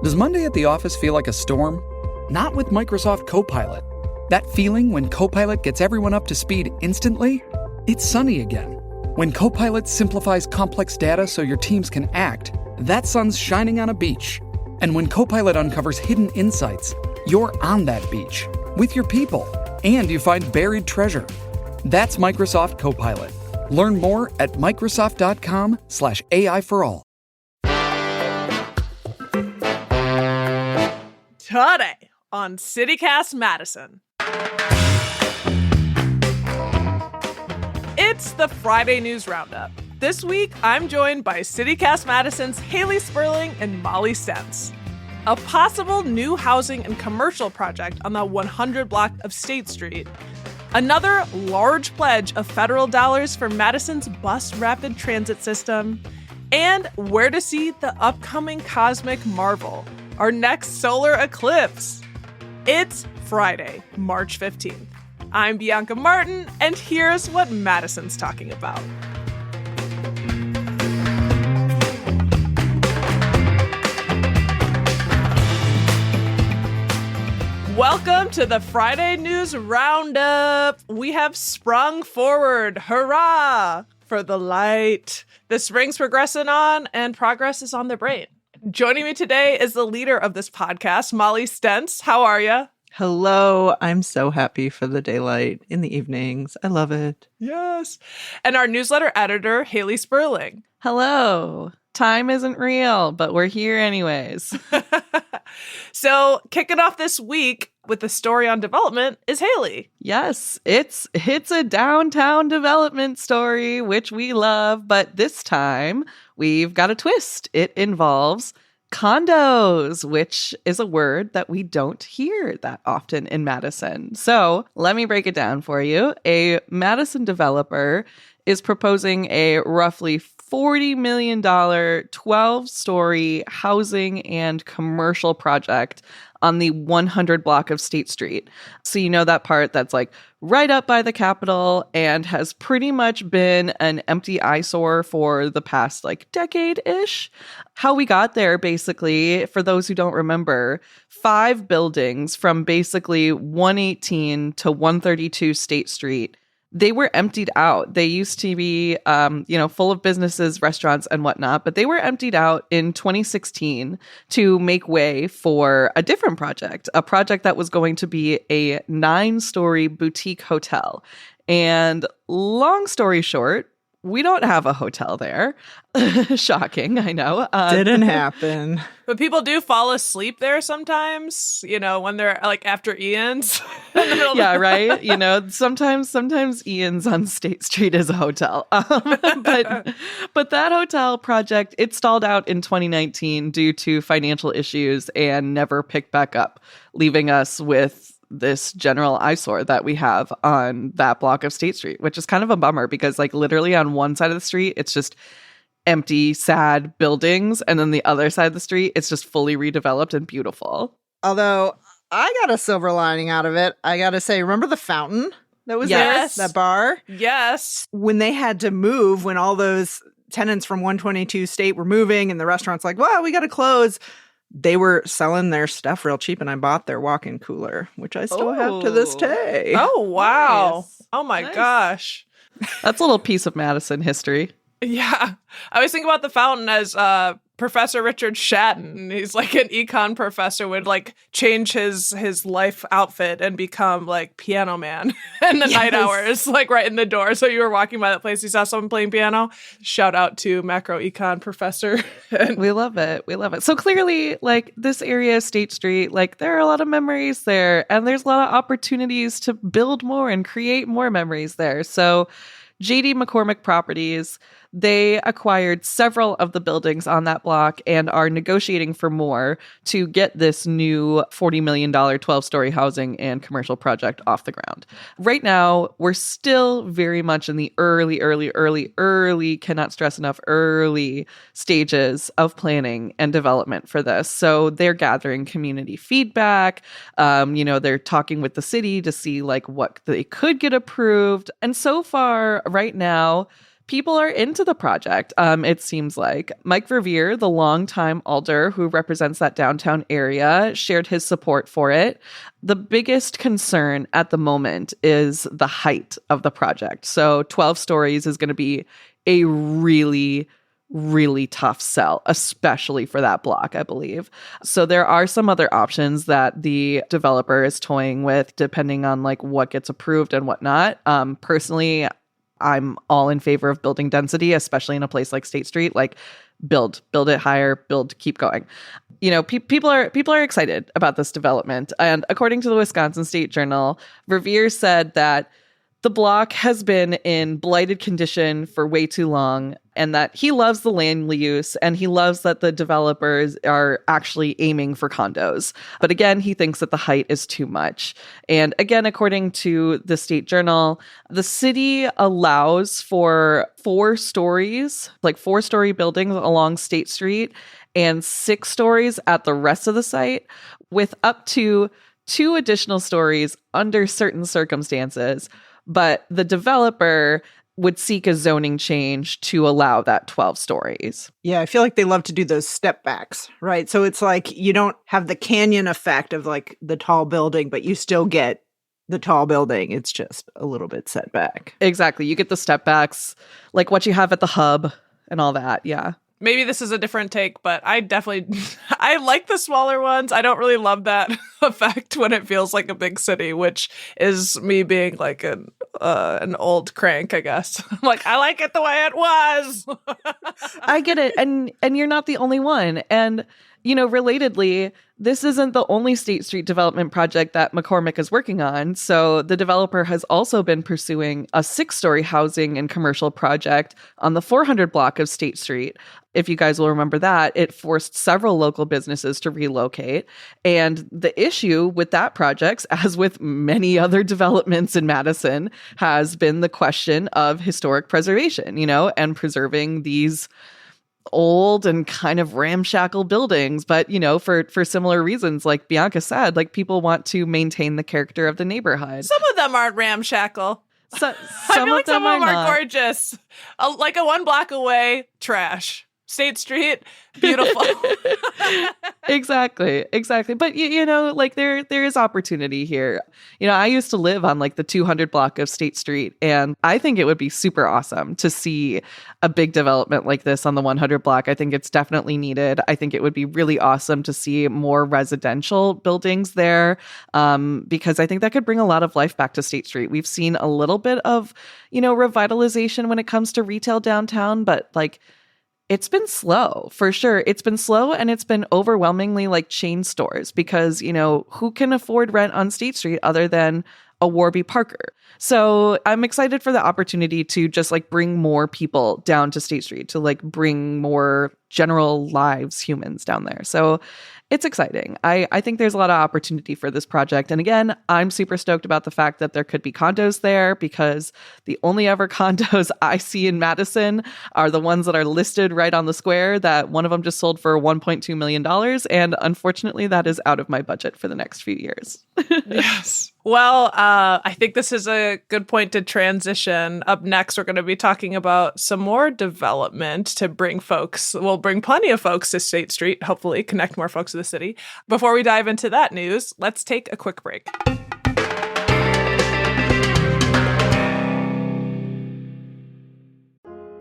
Does Monday at the office feel like a storm? Not with Microsoft Copilot. That feeling when Copilot gets everyone up to speed instantly? It's sunny again. When Copilot simplifies complex data so your teams can act, that sun's shining on a beach. And when Copilot uncovers hidden insights, you're on that beach with your people, and you find buried treasure. That's Microsoft Copilot. Learn more at Microsoft.com/AI for all. Today on CityCast Madison. It's the Friday News Roundup. This week, I'm joined by CityCast Madison's Hayley Sperling and Molly Stentz. A possible new housing and commercial project on the 100 block of State Street. Another large pledge of federal dollars for Madison's bus rapid transit system. And where to see the upcoming cosmic marvel, our next solar eclipse. It's Friday, March 15th. I'm Bianca Martin, and here's what Madison's talking about. Welcome to the Friday News Roundup. We have sprung forward. Hurrah for the light. The spring's progressing on, and progress is on the brain. Joining me today is the leader of this podcast, Molly Stentz. How are you? Hello. I'm so happy for the daylight in the evenings. I love it. Yes. And our newsletter editor, Hayley Sperling. Hello. Time isn't real, but we're here anyways. So, kicking off this week with the story on development is Hayley. Yes, it's a downtown development story, which we love, but this time we've got a twist. It involves condos, which is a word that we don't hear that often in Madison. So let me break it down for you. A Madison developer is proposing a roughly $40 million 12-story housing and commercial project on the 100 block of State Street. So you know that part that's like right up by the Capitol and has pretty much been an empty eyesore for the past like decade-ish. How we got there, basically, for those who don't remember, 5 buildings from basically 118 to 132 State Street, they were emptied out. They used to be, full of businesses, restaurants, and whatnot, but they were emptied out in 2016 to make way for a different project, a project that was going to be a 9-story boutique hotel. And long story short, we don't have a hotel there. Shocking, I know. Didn't happen. But people do fall asleep there sometimes, when they're like after Ian's. Yeah, right. Sometimes Ian's on State Street is a hotel. But that hotel project, it stalled out in 2019 due to financial issues and never picked back up, leaving us with this general eyesore that we have on that block of State Street, which is kind of a bummer because like literally on one side of the street, it's just empty, sad buildings. And then the other side of the street, it's just fully redeveloped and beautiful. Although I got a silver lining out of it. I got to say, remember the fountain that was there? That bar? Yes. When they had to move, when all those tenants from 122 State were moving and the restaurant's like, well, we got to close. They were selling their stuff real cheap, and I bought their walk-in cooler, which I still have to this day. Oh, wow. Nice. Oh, my Nice. gosh. That's a little piece of Madison history. Yeah. I always think about the fountain as Professor Richard Shatton. He's like an econ professor, would like change his life outfit and become like piano man in the night hours, like right in the door. So you were walking by that place, you saw someone playing piano. Shout out to macro econ professor. We love it. We love it. So clearly, like this area, State Street, like there are a lot of memories there, and there's a lot of opportunities to build more and create more memories there. So JD McCormick Properties, they acquired several of the buildings on that block and are negotiating for more to get this new $40 million 12-story housing and commercial project off the ground. Right now, we're still very much in the early, cannot stress enough, early stages of planning and development for this. So they're gathering community feedback. They're talking with the city to see like what they could get approved. And so far, right now, people are into the project, it seems like. Mike Revere, the longtime alder who represents that downtown area, shared his support for it. The biggest concern at the moment is the height of the project. So 12 stories is going to be a really tough sell, especially for that block, I believe. So there are some other options that the developer is toying with, depending on like what gets approved and whatnot. Personally, I'm all in favor of building density, especially in a place like State Street. Like, build it higher, keep going. You know, people are excited about this development. And according to the Wisconsin State Journal, Revere said that the block has been in blighted condition for way too long, and that he loves the land use and he loves that the developers are actually aiming for condos. But again, he thinks that the height is too much. And again, according to the State Journal, the city allows for 4 stories, like 4-story buildings along State Street and 6 stories at the rest of the site, with up to 2 additional stories under certain circumstances. But the developer would seek a zoning change to allow that 12 stories. Yeah, I feel like they love to do those step backs, right? So it's like you don't have the canyon effect of like the tall building, but you still get the tall building. It's just a little bit set back. Exactly. You get the step backs, like what you have at the hub and all that. Yeah. Maybe this is a different take, but I like the smaller ones. I don't really love that effect when it feels like a big city, which is me being like an old crank, I guess. I'm like, I like it the way it was. I get it. And you're not the only one. And, you know, relatedly, this isn't the only State Street development project that McCormick is working on. So the developer has also been pursuing a 6-story housing and commercial project on the 400 block of State Street. If you guys will remember that, it forced several local businesses to relocate. And the issue with that project, as with many other developments in Madison, has been the question of historic preservation, you know, and preserving these old and kind of ramshackle buildings, but you know, for similar reasons, like Bianca said, like people want to maintain the character of the neighborhood. Some of them aren't ramshackle. Some I feel like of them some of them are are gorgeous. Like a 1 block away, trash. State Street, beautiful. Exactly. But you know, like there is opportunity here. You know, I used to live on like the 200 block of State Street, and I think it would be super awesome to see a big development like this on the 100 block. I think it's definitely needed. I think it would be really awesome to see more residential buildings there, because I think that could bring a lot of life back to State Street. We've seen a little bit of, you know, revitalization when it comes to retail downtown, but like, it's been slow, for sure. It's been slow, and it's been overwhelmingly like chain stores because, you know, who can afford rent on State Street other than a Warby Parker? So I'm excited for the opportunity to just like bring more people down to State Street, to like bring more general lives, humans down there. So it's exciting. I think there's a lot of opportunity for this project. And again, I'm super stoked about the fact that there could be condos there, because the only ever condos I see in Madison are the ones that are listed right on the square, that one of them just sold for $1.2 million. And unfortunately, that is out of my budget for the next few years. Yes. Well, I think this is a good point to transition. Up next, we're going to be talking about some more development to bring plenty of folks to State Street, hopefully connect more folks to the city. Before we dive into that news, let's take a quick break.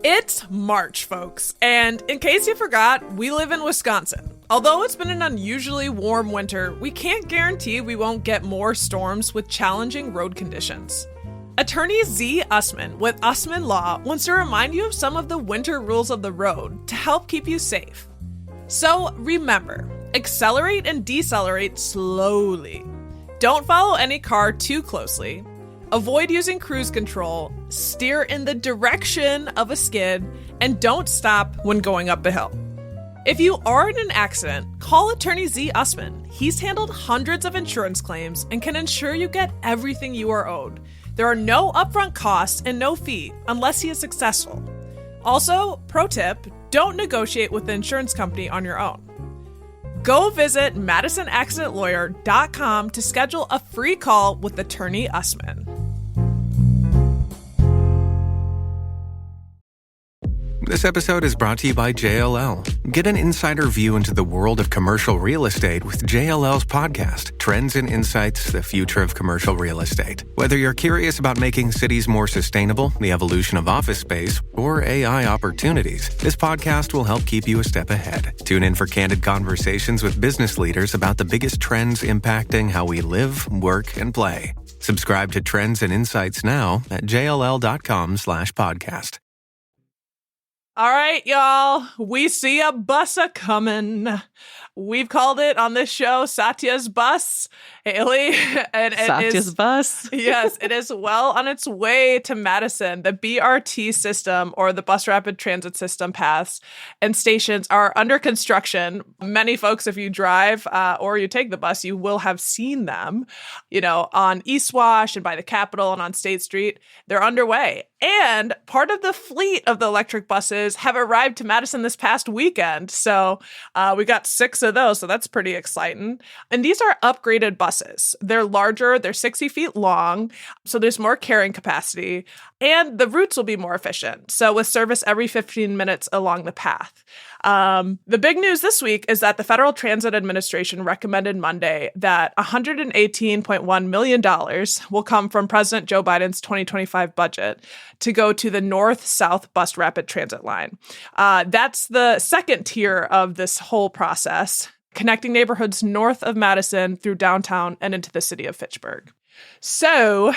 It's March, folks, and in case you forgot, we live in Wisconsin. Although it's been an unusually warm winter, we can't guarantee we won't get more storms with challenging road conditions. Attorney Z. Usman with Usman Law wants to remind you of some of the winter rules of the road to help keep you safe. So remember, accelerate and decelerate slowly. Don't follow any car too closely. Avoid using cruise control, steer in the direction of a skid, and don't stop when going up a hill. If you are in an accident, call Attorney Z. Usman. He's handled hundreds of insurance claims and can ensure you get everything you are owed. There are no upfront costs and no fee unless he is successful. Also, pro tip, don't negotiate with the insurance company on your own. Go visit MadisonAccidentLawyer.com to schedule a free call with Attorney Usman. This episode is brought to you by JLL. Get an insider view into the world of commercial real estate with JLL's podcast, Trends and Insights, the Future of Commercial Real Estate. Whether you're curious about making cities more sustainable, the evolution of office space, or AI opportunities, this podcast will help keep you a step ahead. Tune in for candid conversations with business leaders about the biggest trends impacting how we live, work, and play. Subscribe to Trends and Insights now at jll.com/podcast. All right, y'all. We see a bus a-coming. We've called it on this show Satya's Bus, Hayley. And Satya's Bus. Yes, it is well on its way to Madison. The BRT system, or the Bus Rapid Transit System paths and stations, are under construction. Many folks, if you drive or you take the bus, you will have seen them, on East Wash and by the Capitol and on State Street. They're underway. And part of the fleet of the electric buses have arrived to Madison this past weekend. So we got 6 of those. So that's pretty exciting. And these are upgraded buses. They're larger. They're 60 feet long. So there's more carrying capacity. And the routes will be more efficient. So with service every 15 minutes along the path. The big news this week is that the Federal Transit Administration recommended Monday that $118.1 million will come from President Joe Biden's 2025 budget to go to the North-South Bus Rapid Transit line. That's the second tier of this whole process, connecting neighborhoods north of Madison through downtown and into the city of Fitchburg. So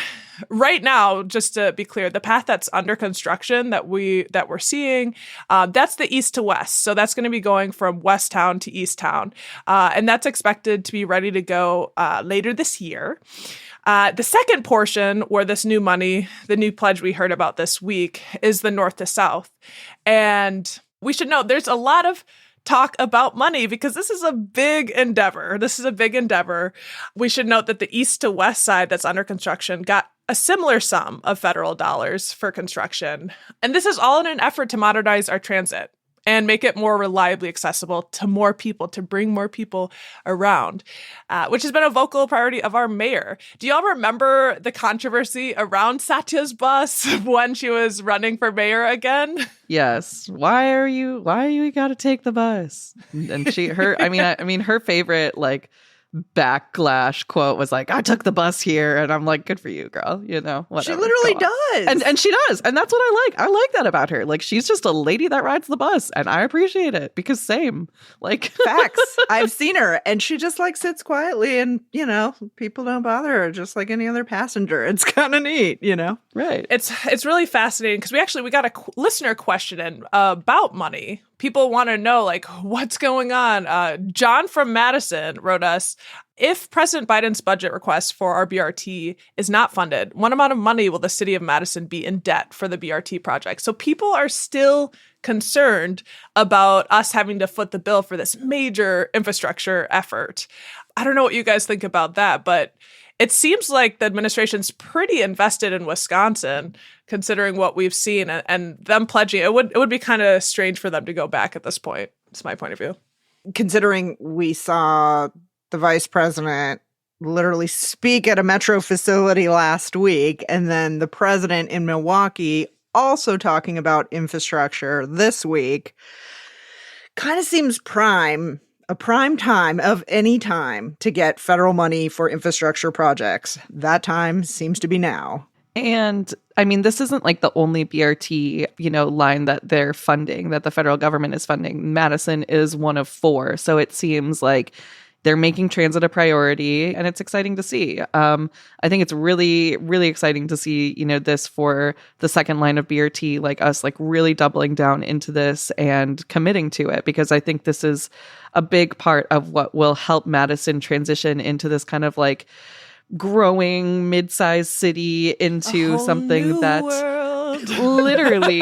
right now, just to be clear, the path that's under construction that we're seeing, that's the east to west. So that's going to be going from West Town to East Town. And that's expected to be ready to go later this year. The second portion, where this new money, the new pledge we heard about this week, is the north to south. And we should note there's a lot of talk about money because this is a big endeavor. We should note that the east to west side that's under construction got a similar sum of federal dollars for construction. And this is all in an effort to modernize our transit and make it more reliably accessible to more people, to bring more people around, which has been a vocal priority of our mayor. Do y'all remember the controversy around Satya's Bus when she was running for mayor again? Yes. Why are you got to take the bus? And her favorite backlash quote was like, I took the bus here. And I'm like, good for you, girl. Whatever. She literally does. And she does. And that's what I like. I like that about her. Like, she's just a lady that rides the bus. And I appreciate it because same. Facts. I've seen her and she just sits quietly and, people don't bother her just like any other passenger. It's kind of neat, Right. It's really fascinating because we got a listener question in about money. People want to know, what's going on? John from Madison wrote us, if President Biden's budget request for our BRT is not funded, what amount of money will the city of Madison be in debt for the BRT project? So people are still concerned about us having to foot the bill for this major infrastructure effort. I don't know what you guys think about that, but it seems like the administration's pretty invested in Wisconsin, considering what we've seen and them pledging. It would be kind of strange for them to go back at this point. It's my point of view. Considering we saw the vice president literally speak at a metro facility last week, and then the president in Milwaukee also talking about infrastructure this week, kind of seems a prime time of any time to get federal money for infrastructure projects. That time seems to be now. And this isn't the only BRT, line that they're funding, that the federal government is funding. Madison is one of 4. So it seems like they're making transit a priority, and it's exciting to see. I think it's really, really exciting to see, this for the second line of BRT, us really doubling down into this and committing to it, because I think this is a big part of what will help Madison transition into this kind of growing mid-sized city into something that literally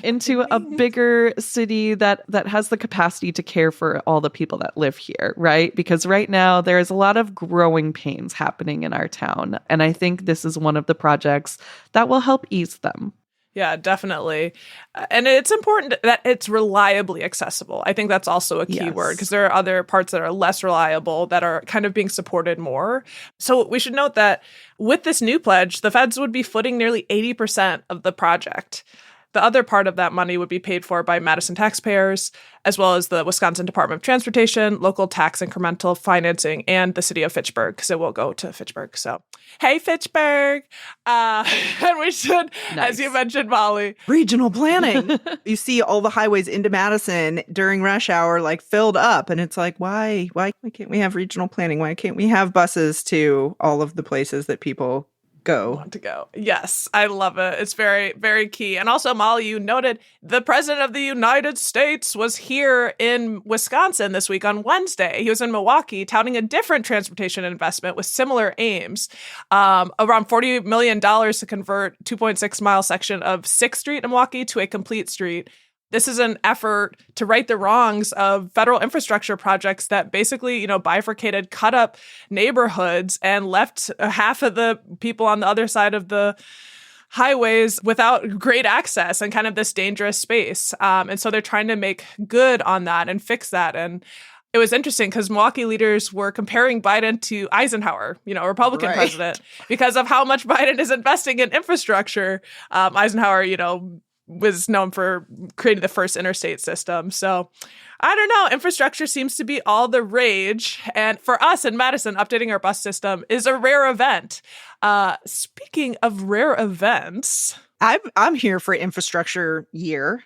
into a bigger city that has the capacity to care for all the people that live here, right? Because right now there's a lot of growing pains happening in our town, and I think this is one of the projects that will help ease them. Yeah, definitely. And it's important that it's reliably accessible. I think that's also a key word, because there are other parts that are less reliable that are kind of being supported more. So we should note that with this new pledge, the feds would be footing nearly 80% of the project. The other part of that money would be paid for by Madison taxpayers, as well as the Wisconsin Department of Transportation, local tax incremental financing, and the city of Fitchburg, because it will go to Fitchburg. So, hey, Fitchburg. And we should, as you mentioned, Molly. Regional planning. You see all the highways into Madison during rush hour, like filled up. And it's like, why can't we have regional planning? Why can't we have buses to all of the places that people want to go? Yes, I love it. It's very, very key. And also, Molly, you noted the president of the United States was here in Wisconsin this week on Wednesday. He was in Milwaukee touting a different transportation investment with similar aims, around $40 million to convert 2.6-mile section of 6th Street in Milwaukee to a complete street. This is an effort to right the wrongs of federal infrastructure projects that basically, bifurcated, cut up neighborhoods and left half of the people on the other side of the highways without great access and kind of this dangerous space. And so they're trying to make good on that and fix that. And it was interesting because Milwaukee leaders were comparing Biden to Eisenhower, a Republican president, because of how much Biden is investing in infrastructure. Eisenhower, was known for creating the first interstate system. So I don't know. Infrastructure seems to be all the rage. And for us in Madison, updating our bus system is a rare event. Speaking of rare events, I'm here for infrastructure year.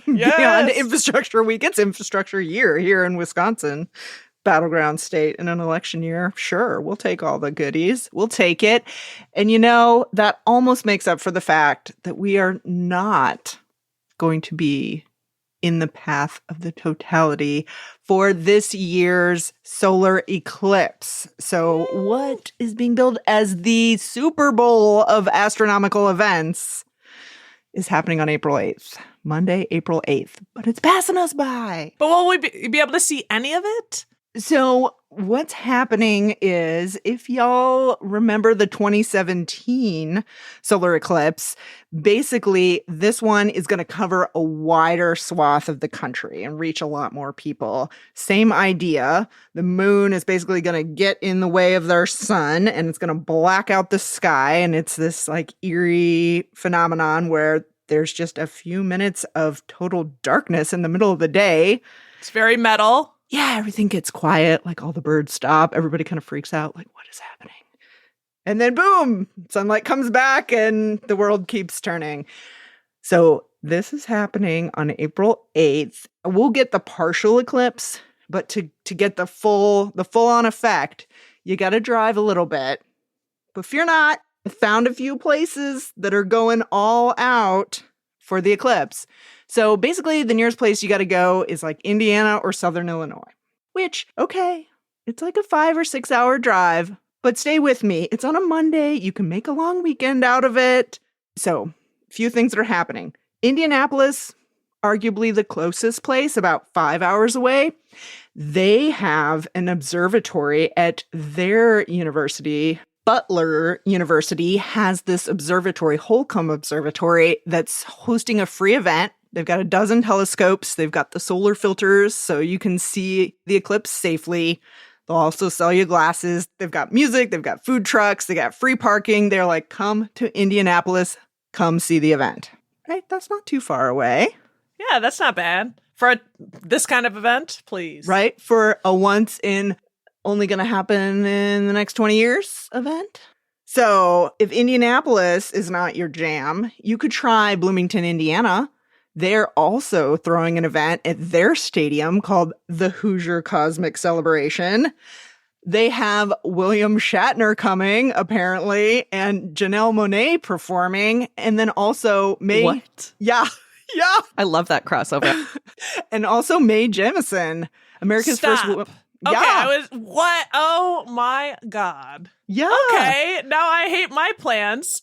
Yes. Beyond infrastructure week, it's infrastructure year here in Wisconsin. Battleground state in an election year. Sure, we'll take all the goodies. We'll take it. And that almost makes up for the fact that we are not going to be in the path of the totality for this year's solar eclipse. So what is being billed as the Super Bowl of astronomical events is happening on April 8th. Monday, April 8th. But it's passing us by. But will we be able to see any of it? So what's happening is, if y'all remember the 2017 solar eclipse, basically this one is going to cover a wider swath of the country and reach a lot more people. Same idea. The moon is basically going to get in the way of their sun and it's going to black out the sky. And it's this like eerie phenomenon where there's just a few minutes of total darkness in the middle of the day. It's very metal. Yeah, everything gets quiet, like all the birds stop. Everybody kind of freaks out, like, what is happening? And then boom, sunlight comes back and the world keeps turning. So this is happening on April 8th. We'll get the partial eclipse, but to get the full-on effect, you got to drive a little bit. But fear not, I found a few places that are going all out for the eclipse. So basically, the nearest place you got to go is like Indiana or Southern Illinois, which, okay, it's like a 5 or 6 hour drive, but stay with me. It's on a Monday. You can make a long weekend out of it. So a few things that are happening. Indianapolis, arguably the closest place, about 5 hours away. They have an observatory at their university. Butler University has this observatory, Holcomb Observatory, that's hosting a free event. They've got a dozen telescopes. They've got the solar filters so you can see the eclipse safely. They'll also sell you glasses. They've got music. They've got food trucks. They got free parking. They're like, come to Indianapolis. Come see the event. Right? That's not too far away. Yeah, that's not bad. For this kind of event, please. Right? For a once in only going to happen in the next 20 years event. So if Indianapolis is not your jam, you could try Bloomington, Indiana. They're also throwing an event at their stadium called the Hoosier Cosmic Celebration. They have William Shatner coming, apparently, and Janelle Monáe performing, and then also Mae... What? Yeah. I love that crossover. And also Mae Jemison, America's first... Okay, Yeah. What? Oh my God. Yeah. Okay, now I hate my plans.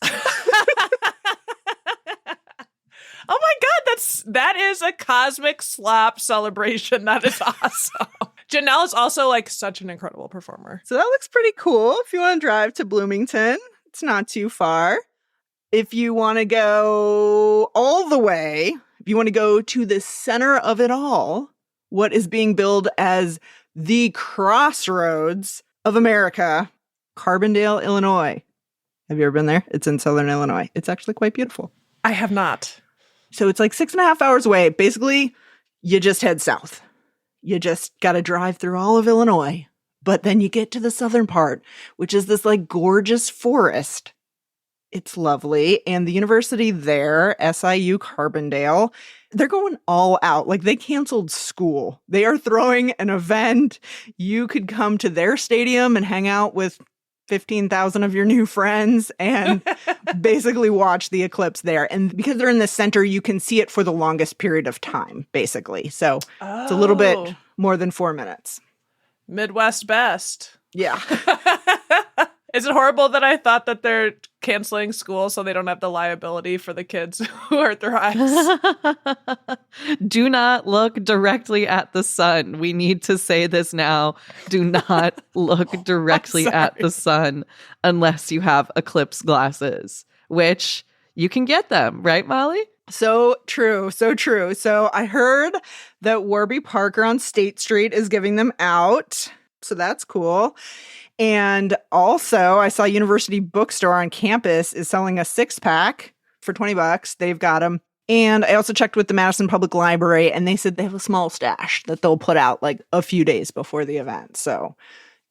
Oh my God, that is a cosmic slap celebration. That is awesome. Janelle is also like such an incredible performer. So that looks pretty cool. If you want to drive to Bloomington, it's not too far. If you want to go all the way, if you want to go to the center of it all, what is being billed as the crossroads of America, Carbondale, Illinois. Have you ever been there? It's in Southern Illinois. It's actually quite beautiful. I have not. So it's like 6.5 hours away. Basically, you just head south. You just got to drive through all of Illinois. But then you get to the southern part, which is this like gorgeous forest. It's lovely. And the university there, SIU Carbondale, they're going all out. Like they canceled school. They are throwing an event. You could come to their stadium and hang out with 15,000 of your new friends and basically watch the eclipse there. And because they're in the center, you can see it for the longest period of time, basically. So it's a little bit more than 4 minutes. Midwest best. Yeah. Is it horrible that I thought that they're canceling school so they don't have the liability for the kids who hurt their eyes? Do not look directly at the sun. We need to say this now. Do not look directly at the sun unless you have eclipse glasses, which you can get them, right, Molly? So true. So true. So I heard that Warby Parker on State Street is giving them out. So that's cool. And also, I saw University Bookstore on campus is selling a 6-pack for $20. They've got them. And I also checked with the Madison Public Library, and they said they have a small stash that they'll put out like a few days before the event. So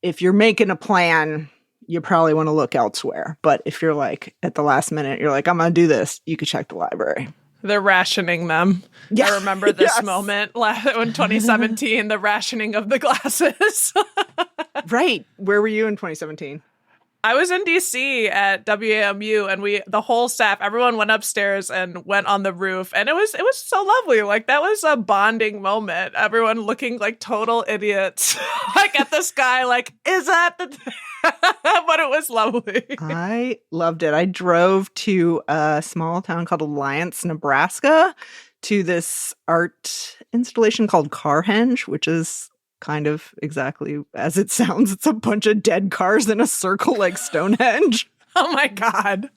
if you're making a plan, you probably want to look elsewhere. But if you're like at the last minute, you're like, I'm going to do this, you could check the library. They're rationing them. Yeah. I remember this moment in 2017, the rationing of the glasses. Right. Where were you in 2017? I was in DC at WAMU, and the whole staff, everyone went upstairs and went on the roof, and it was so lovely. Like that was a bonding moment. Everyone looking like total idiots, like at the sky, like, is that the but it was lovely. I loved it. I drove to a small town called Alliance, Nebraska, to this art installation called Carhenge, which is kind of exactly as it sounds. It's a bunch of dead cars in a circle like Stonehenge. Oh my God.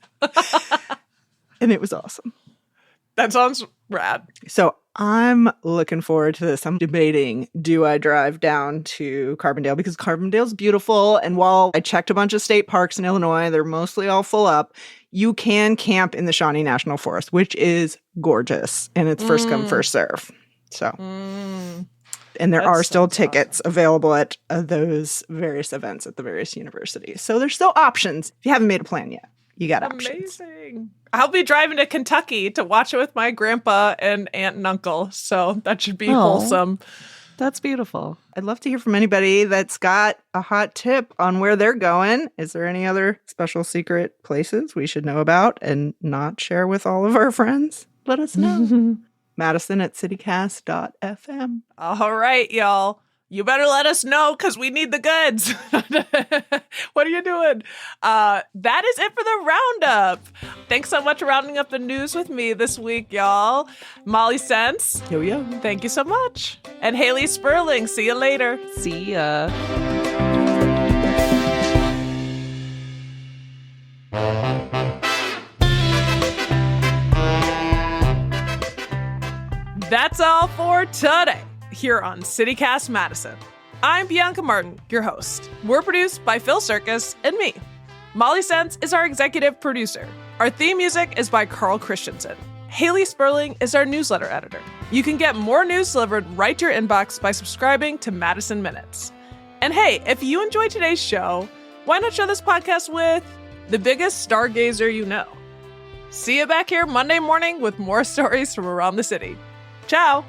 And it was awesome. That sounds rad. So I'm looking forward to this. I'm debating, do I drive down to Carbondale? Because Carbondale's beautiful. And while I checked a bunch of state parks in Illinois, they're mostly all full up. You can camp in the Shawnee National Forest, which is gorgeous. And it's first come, first serve. So... And there are still tickets available at those various events at the various universities. So there's still options. If you haven't made a plan yet, you got options. Amazing. I'll be driving to Kentucky to watch it with my grandpa and aunt and uncle. So that should be wholesome. That's beautiful. I'd love to hear from anybody that's got a hot tip on where they're going. Is there any other special secret places we should know about and not share with all of our friends? Let us know. Madison at citycast.fm. All right, y'all. You better let us know because we need the goods. What are you doing? That is it for the roundup. Thanks so much for rounding up the news with me this week, y'all. Molly Stentz. Yo, yo. Thank you so much. And Hayley Sperling. See you later. See ya. That's all for today here on CityCast Madison. I'm Bianca Martin, your host. We're produced by Phil Circus and me. Molly Stentz is our executive producer. Our theme music is by Carl Christensen. Hayley Sperling is our newsletter editor. You can get more news delivered right to your inbox by subscribing to Madison Minutes. And hey, if you enjoyed today's show, why not share this podcast with the biggest stargazer you know? See you back here Monday morning with more stories from around the city. Ciao!